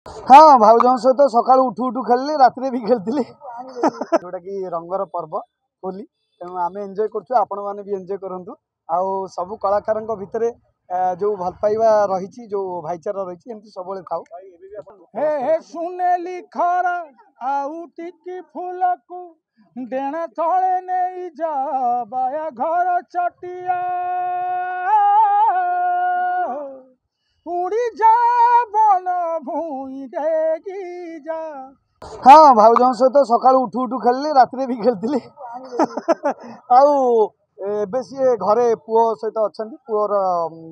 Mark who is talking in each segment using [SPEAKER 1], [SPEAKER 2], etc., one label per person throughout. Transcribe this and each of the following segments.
[SPEAKER 1] हाँ भाउज सहित सका उठू उठू खेलिली राति भी खेली जोटा कि रंगर पर्व होली तेणु आम एंजय कर एंजय करूँ आउ सब कलाकार भितर जो भल पाइबा रही जो भाईचारा रही एमती सब थाऊ
[SPEAKER 2] हे हे सुनेली खरा आउ टिकी फूल को डेण तले नहीं जा बाया घर चटिया उड़ी जा बन भूई देगी जा।
[SPEAKER 1] हाँ भाउज सहित सका उठू उठू खेलिली राति भी खेली आउ एबे सी घरे पुओ सहित अच्छा पुओर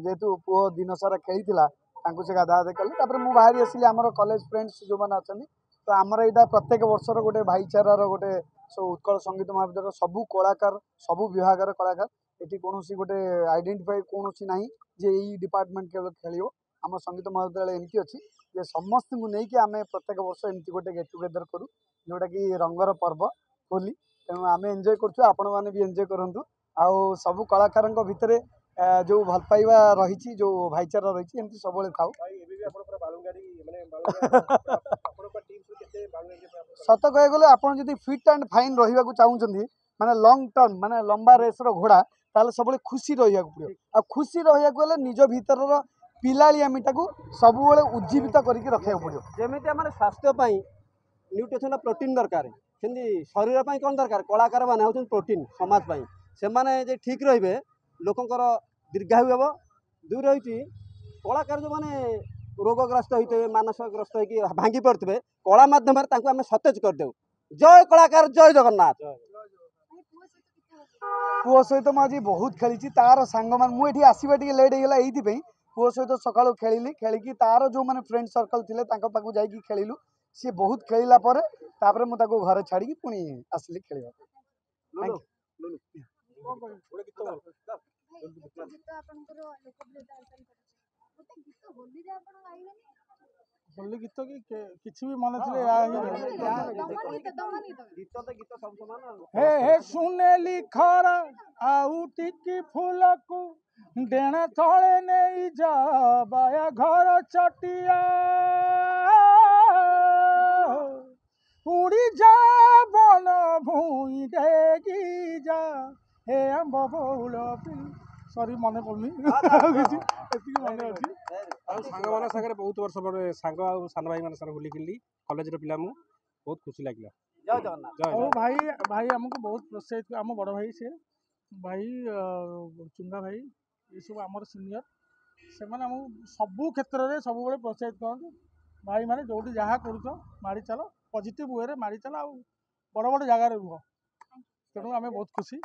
[SPEAKER 1] जेहेतु पुओ दिन सारा खेली से गाधा कले मुझे बाहरी आसिली आमर कॉलेज फ्रेंड्स जो मैंने अच्छा तो आमर यहाँ प्रत्येक वर्षर गोटे भाईचारार गोटे उत्कल संगीत महाविद्यालय सबू कलाकार सबू विभाग कलाकार ये कौन गोटे आइडेंटिफाई कौन ना जे यही डिपार्टमेंट केवल खेल आम संगीत महाविद्यालय एमती अच्छी जे समस्त को लेकिन आम प्रत्येक वर्ष एमती गोटे गेट टुगेदर करूँ जोटा कि रंगर पर्व होली तेणु आम एंजय कर एंजय करूँ आउ सब कलाकार भितर जो भल पाइबा रही जो भाईचारा रही एमती सब थाऊ सत कह गले आपड़ जब फिट एंड फाइन रहा चाहते माने लंग टर्म माने लंबा रेस घोड़ा ताले सब खुशी रहा पड़े आ खुशी रहा गले निज भीतर पिलामिटा को सब उज्जीवित करके रखा पड़ो
[SPEAKER 3] जमी आम स्वास्थ्य न्यूट्रिशन प्रोटीन दरकार शरीर कौन दरकार कलाकार मैंने हूँ प्रोटीन समाज से ठीक रे लोकंर दीर्घायु हे दूर रही कलाकार जो मैंने रोगग्रस्त होते मानसग्रस्त हो भांगी पड़ते कला मध्यम आम सतेज करदे। जय कलाकार जय जगन्नाथ।
[SPEAKER 1] पुओ सहित मुझे बहुत खेली तार सांग मान मुझे आसवा लेट होगा ये पुओ सहित सका खेली खेलिकी तार जो मैंने फ्रेंड सर्कल थे पाखक जा खेलु सी बहुत खेलला मुझे घरे छाड़ी पुणी आसिली खेल
[SPEAKER 2] होली गीत कि भी मन थे हे हे सुनेली खरा आउ टिकी फूल को डेण तले नहीं जा बाया घर चटिया उड़ी जा बन भूई देगी जा हे अम्ब बौल सॉरी मन पड़नी मन अच्छी
[SPEAKER 4] सांग मान सागर बहुत वर्ष पर सांग आ सान भाई मान होली खेली कॉलेज पिला बहुत खुशी लगे।
[SPEAKER 3] जय जगन्नाथ।
[SPEAKER 2] भाई भाई आमको बहुत प्रोत्साहित आम बड़ भाई से भाई चुंगा भाई ये सब आमर सीनियर से सबू क्षेत्र में सब प्रोत्साहित करते भाई मैंने जो जहाँ कर मारी चल पॉजिटिव वे मारी चल आ बड़ बड़ जगार रुह तेणु आम बहुत खुशी।